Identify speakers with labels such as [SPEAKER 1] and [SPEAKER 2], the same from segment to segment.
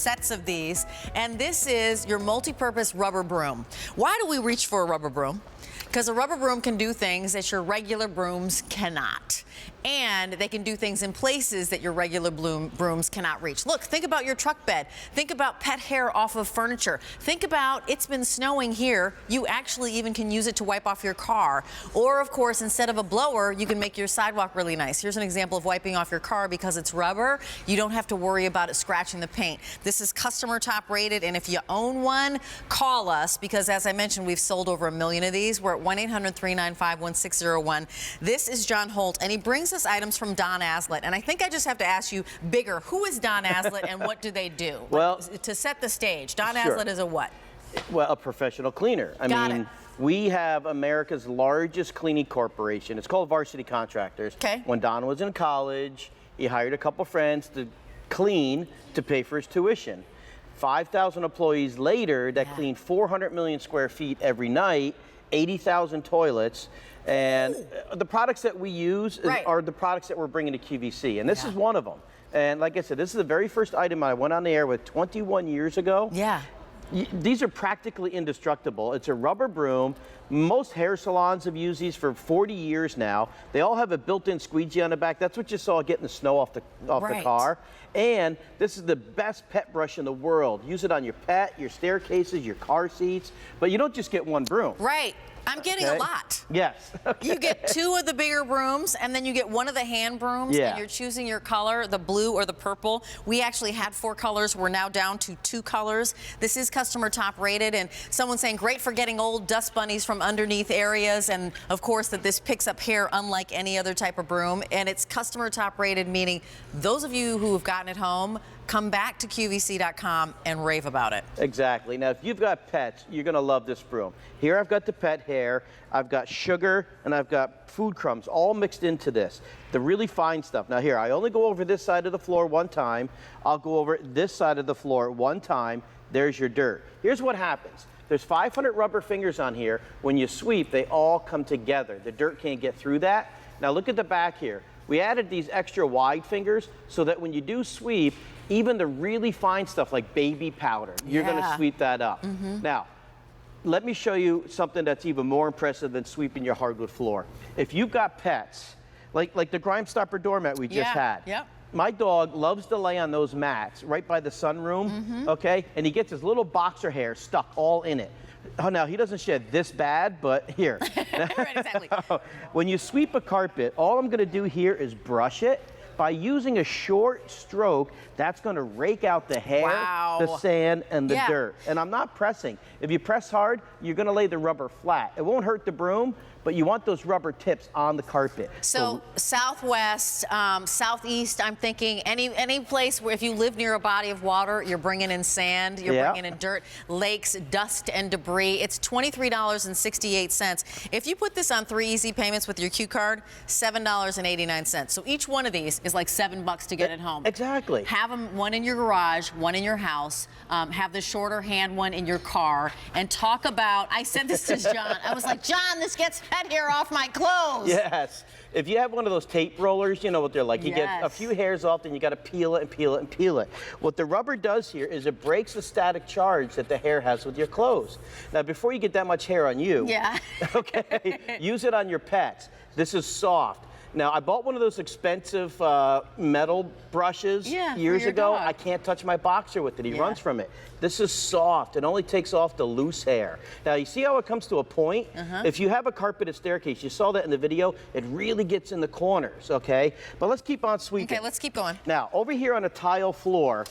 [SPEAKER 1] sets of these, and this is your multi-purpose rubber broom. Why do we reach for a rubber broom? Because a rubber broom can do things that your regular brooms cannot. And they can do things in places that your regular brooms cannot reach. Look, think about your truck bed. Think about pet hair off of furniture. Think about it's been snowing here. You actually even can use it to wipe off your car. Or, of course, instead of a blower, you can make your sidewalk really nice. Here's an example of wiping off your car because it's rubber. You don't have to worry about it scratching the paint. This is customer top rated, and if you own one, call us because, as I mentioned, we've sold over 1 million of these. We're at 1-800-395-1601. This is John Holt, and he brings us items from Don Aslett. And I think I just have to ask you, bigger, who is Don Aslett and what do they do?
[SPEAKER 2] Well,
[SPEAKER 1] to set the stage, Don
[SPEAKER 2] sure.
[SPEAKER 1] Aslett is a what?
[SPEAKER 2] Well, a professional cleaner. I mean, we have America's largest cleaning corporation. It's called Varsity Contractors.
[SPEAKER 1] Okay.
[SPEAKER 2] When Don was in college, he hired a couple friends to clean to pay for his tuition. 5,000 employees later that clean 400 million square feet every night, 80,000 toilets. And the products that we use are the products that we're bringing to QVC, and this is one of them. And like I said, this is the very first item I went on the air with 21 years ago.
[SPEAKER 1] Yeah.
[SPEAKER 2] These are practically indestructible. It's a rubber broom. Most hair salons have used these for 40 years now. They all have a built-in squeegee on the back. That's what you saw getting the snow off the car. And this is the best pet brush in the world. Use it on your pet, your staircases, your car seats. But you don't just get one broom.
[SPEAKER 1] Right. I'm getting a lot.
[SPEAKER 2] Yes.
[SPEAKER 1] You get 2 of the bigger brooms, and then you get 1 of the hand brooms, and you're choosing your color, the blue or the purple. We actually had 4 colors. We're now down to 2 colors. This is customer top rated, and someone's saying great for getting old dust bunnies from underneath areas, and of course that this picks up hair unlike any other type of broom, and it's customer top rated, meaning those of you who have gotten it home, come back to QVC.com and rave about it. Exactly.
[SPEAKER 2] Now, if you've got pets, you're going to love this broom. Here I've got the pet hair, I've got sugar, and I've got food crumbs all mixed into this. The really fine stuff. Now here, I only go over this side of the floor one time. I'll go over this side of the floor one time. There's your dirt. Here's what happens. There's 500 rubber fingers on here. When you sweep, they all come together. The dirt can't get through that. Now look at the back here. We added these extra wide fingers so that when you do sweep, even the really fine stuff like baby powder, you're going to sweep that up. Now, let me show you something that's even more impressive than sweeping your hardwood floor. If you've got pets, like the Grime Stopper doormat we just had. My dog loves to lay on those mats right by the sunroom, okay? And he gets his little boxer hair stuck all in it. Oh, now, he doesn't shed this bad, but here.
[SPEAKER 1] Right, exactly.
[SPEAKER 2] When you sweep a carpet, all I'm going to do here is brush it. By using a short stroke, that's going to rake out the hair, the sand, and the dirt. And I'm not pressing. If you press hard, you're going to lay the rubber flat. It won't hurt the broom, but you want those rubber tips on the carpet.
[SPEAKER 1] So southwest, southeast, I'm thinking any place where if you live near a body of water, you're bringing in sand, you're bringing in dirt, lakes, dust, and debris. It's $23.68. If you put this on 3 easy payments with your Q card, $7.89. So each one of these is like $7 to get it home.
[SPEAKER 2] Exactly.
[SPEAKER 1] Have them, one in your garage, one in your house. Have the shorter hand one in your car, and talk about. I said this to John. I was like, John, this gets pet hair off my clothes.
[SPEAKER 2] Yes. If you have one of those tape rollers, you know what they're like. You get a few hairs off, then you got to peel it and peel it and peel it. What the rubber does here is it breaks the static charge that the hair has with your clothes. Now, before you get that much hair on you, okay, use it on your pets. This is soft. Now, I bought one of those expensive metal brushes years ago. I can't touch my boxer with it. He runs from it. This is soft. It only takes off the loose hair. Now, you see how it comes to a point? If you have a carpeted staircase, you saw that in the video, it really gets in the corners, okay? But let's keep on sweeping.
[SPEAKER 1] Okay, let's keep going.
[SPEAKER 2] Now, over here on a tile floor,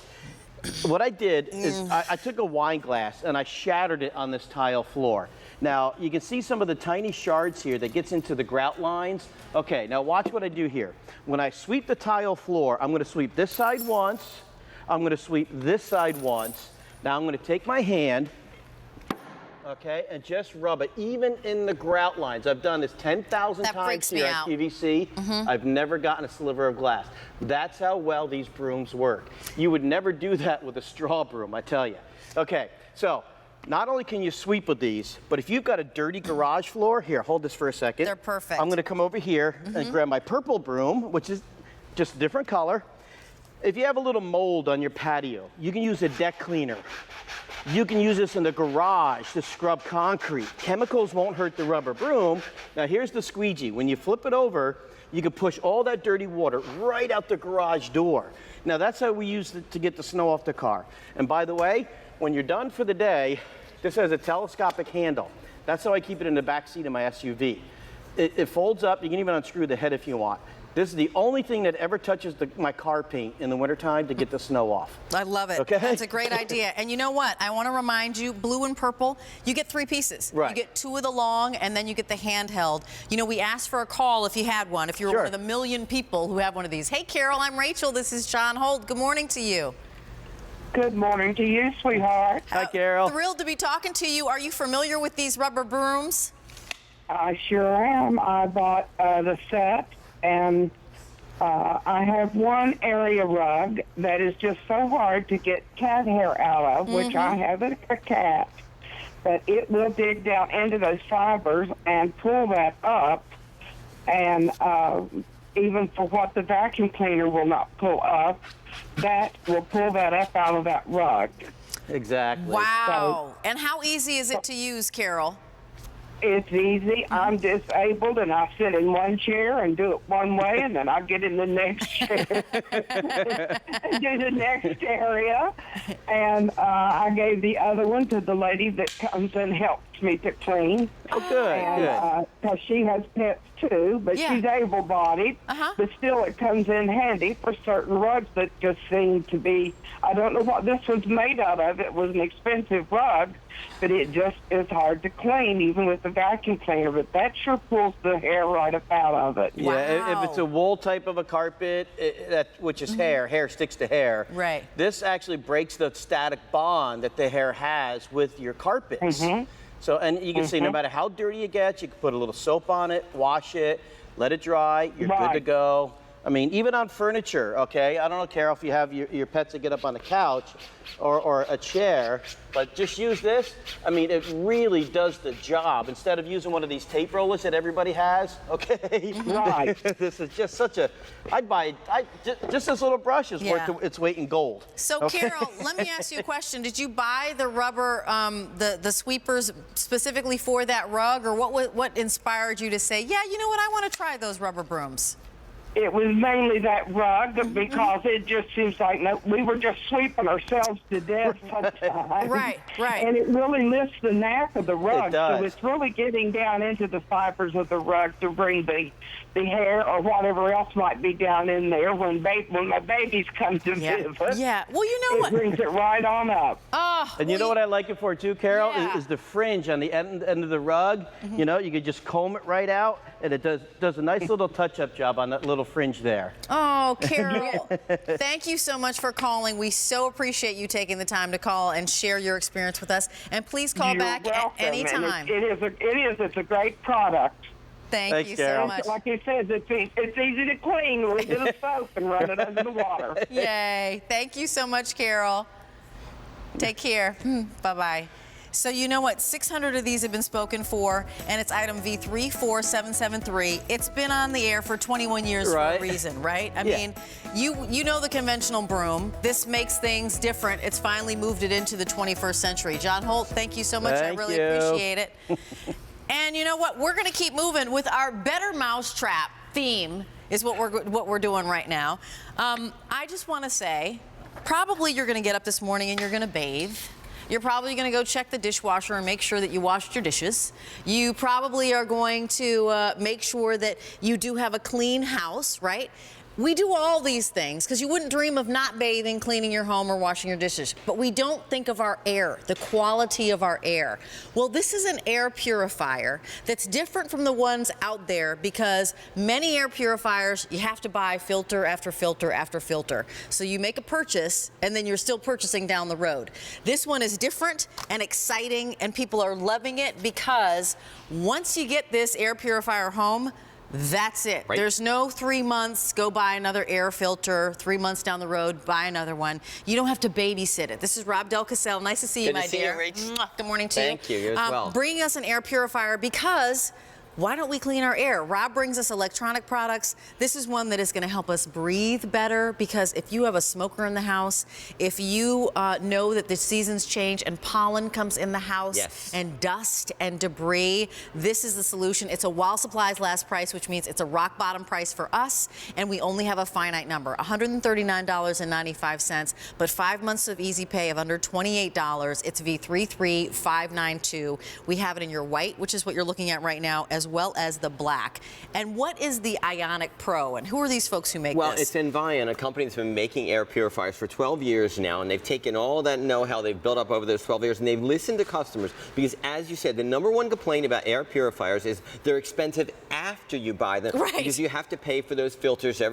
[SPEAKER 2] what I did is I took a wine glass and I shattered it on this tile floor. Now, you can see some of the tiny shards here that gets into the grout lines. Okay, now watch what I do here. When I sweep the tile floor, I'm going to sweep this side once. I'm going to sweep this side once. Now I'm going to take my hand, okay, and just rub it, even in the grout lines. I've done this 10,000 times here at QVC. I've never gotten a sliver of glass. That's how well these brooms work. You would never do that with a straw broom, I tell you. Okay, so not only can you sweep with these, but if you've got a dirty garage floor, here, hold this for a second.
[SPEAKER 1] They're perfect.
[SPEAKER 2] I'm going to come over here and grab my purple broom, which is just a different color. if you have a little mold on your patio, you can use a deck cleaner. You can use this in the garage to scrub concrete. Chemicals won't hurt the rubber broom. Now here's the squeegee. When you flip it over, you can push all that dirty water right out the garage door. Now that's how we use it to get the snow off the car. And by the way, when you're done for the day, this has a telescopic handle. That's how I keep it in the back seat of my SUV. It folds up. You can even unscrew the head if you want. This is the only thing that ever touches my car paint in the wintertime to get the snow off.
[SPEAKER 1] I love it.
[SPEAKER 2] Okay?
[SPEAKER 1] That's a great idea. And you know what? I want to remind you, blue and purple, you get 3 pieces.
[SPEAKER 2] Right.
[SPEAKER 1] You get 2 of the long, and then you get the handheld. You know, we asked for a call if you had one, if you were
[SPEAKER 2] Sure.
[SPEAKER 1] one of the million people who have one of these. Hey, Carol, I'm Rachel. This is John Holt. Good morning to you.
[SPEAKER 3] Good morning to you, sweetheart.
[SPEAKER 2] Hi, Carol.
[SPEAKER 1] Thrilled to be talking to you. Are you familiar with these rubber brooms?
[SPEAKER 3] I sure am. I bought the set, and I have one area rug that is just so hard to get cat hair out of, which I have a cat, but it will dig down into those fibers and pull that up, and even for what the vacuum cleaner will not pull up, that will pull that up out of that rug.
[SPEAKER 2] Exactly.
[SPEAKER 1] Wow. And how easy is it to use, Carol?
[SPEAKER 3] It's easy. I'm disabled, and I sit in one chair and do it one way, and then I get in the next chair and do the next area. And I gave the other one to the lady that comes and helps me to clean.
[SPEAKER 2] Oh, good, good.
[SPEAKER 3] Because she has pets too, but
[SPEAKER 1] Yeah.
[SPEAKER 3] she's able-bodied. But still, it comes in handy for certain rugs that just seem to be. I don't know what this was made out of. It was an expensive rug, but it just is hard to clean, even with the vacuum cleaner. But that sure pulls the hair right up out of it.
[SPEAKER 2] Yeah, if it's a wool type of a carpet, which is hair sticks to hair.
[SPEAKER 1] Right.
[SPEAKER 2] This actually breaks the static bond that the hair has with your carpets. So, and you can see no matter how dirty it gets, you can put a little soap on it, wash it, let it dry, you're good to go. I mean, even on furniture, okay? I don't know, Carol, if you have your pets that get up on the couch or a chair, but just use this. I mean, it really does the job. Instead of using one of these tape rollers that everybody has, okay?
[SPEAKER 3] Right.
[SPEAKER 2] This is just such a, just this little brush is worth its weight in gold.
[SPEAKER 1] So, Carol, let me ask you a question. Did you buy the rubber, the sweepers specifically for that rug, or what inspired you to say, yeah, you know what, I want to try those rubber brooms?
[SPEAKER 3] It was mainly that rug because it just seems like we were just sweeping ourselves to death sometimes.
[SPEAKER 1] Right.
[SPEAKER 3] And it really lifts the nap of the rug.
[SPEAKER 2] It does.
[SPEAKER 3] So it's really getting down into the fibers of the rug to bring the hair or whatever else might be down in there when my babies come to visit.
[SPEAKER 1] Yeah. Well, you know what?
[SPEAKER 3] It brings it right on up.
[SPEAKER 1] Oh,
[SPEAKER 2] And you know what I like it for too, Carol?
[SPEAKER 1] Yeah.
[SPEAKER 2] Is the fringe on the end of the rug. You know, you could just comb it right out, and it does a nice little touch-up job on that little fringe there.
[SPEAKER 1] Oh, Carol, thank you so much for calling. We so appreciate you taking the time to call and share your experience with us. And please call back at any time.
[SPEAKER 3] It's a great product.
[SPEAKER 1] Thank you so much.
[SPEAKER 3] Like you said, it's easy to clean with a bit of soap and run it under the water.
[SPEAKER 1] Yay. Thank you so much, Carol. Take care. Bye-bye. So you know what? 600 of these have been spoken for, and it's item V34773. It's been on the air for 21 years for a reason, right? I mean, you know the conventional broom. This makes things different. It's finally moved it into the 21st century. John Holt, thank you so much. I really appreciate it. And you know what? We're going to keep moving with our Better Mousetrap theme is what we're doing right now. I just want to say, probably you're going to get up this morning and you're going to bathe. You're probably going to go check the dishwasher and make sure that you washed your dishes. You probably are going to make sure that you do have a clean house, right? We do all these things because you wouldn't dream of not bathing, cleaning your home, or washing your dishes. But we don't think of our air, the quality of our air. Well, this is an air purifier that's different from the ones out there because many air purifiers, you have to buy filter after filter after filter. So you make a purchase and then you're still purchasing down the road. This one is different and exciting, and people are loving it because once you get this air purifier home, that's it. Right. There's no 3 months, go buy another air filter, 3 months down the road, buy another one. You don't have to babysit it. This is Rob Del Cassell. Nice to see you, my dear.
[SPEAKER 4] Good to see you, Rach.
[SPEAKER 1] Good morning to you.
[SPEAKER 4] Thank you. You as well.
[SPEAKER 1] Bringing us an air purifier because why don't we clean our air? Rob brings us electronic products. This is one that is going to help us breathe better, because if you have a smoker in the house, if you know that the seasons change and pollen comes in the house,
[SPEAKER 4] yes,
[SPEAKER 1] and dust and debris, this is the solution. It's a while supplies last price, which means it's a rock bottom price for us, and we only have a finite number, $139.95, but 5 months of easy pay of under $28. It's V33592. We have it in your white, which is what you're looking at right now, as well as the black. And what is the Ionic Pro, and who are these folks who make
[SPEAKER 4] well,
[SPEAKER 1] this?
[SPEAKER 4] It's Envion, a company that's been making air purifiers for 12 years now, and they've taken all that know-how they've built up over those 12 years, and they've listened to customers, because as you said, the #1 complaint about air purifiers is they're expensive after you buy them,
[SPEAKER 1] right,
[SPEAKER 4] because you have to pay for those filters every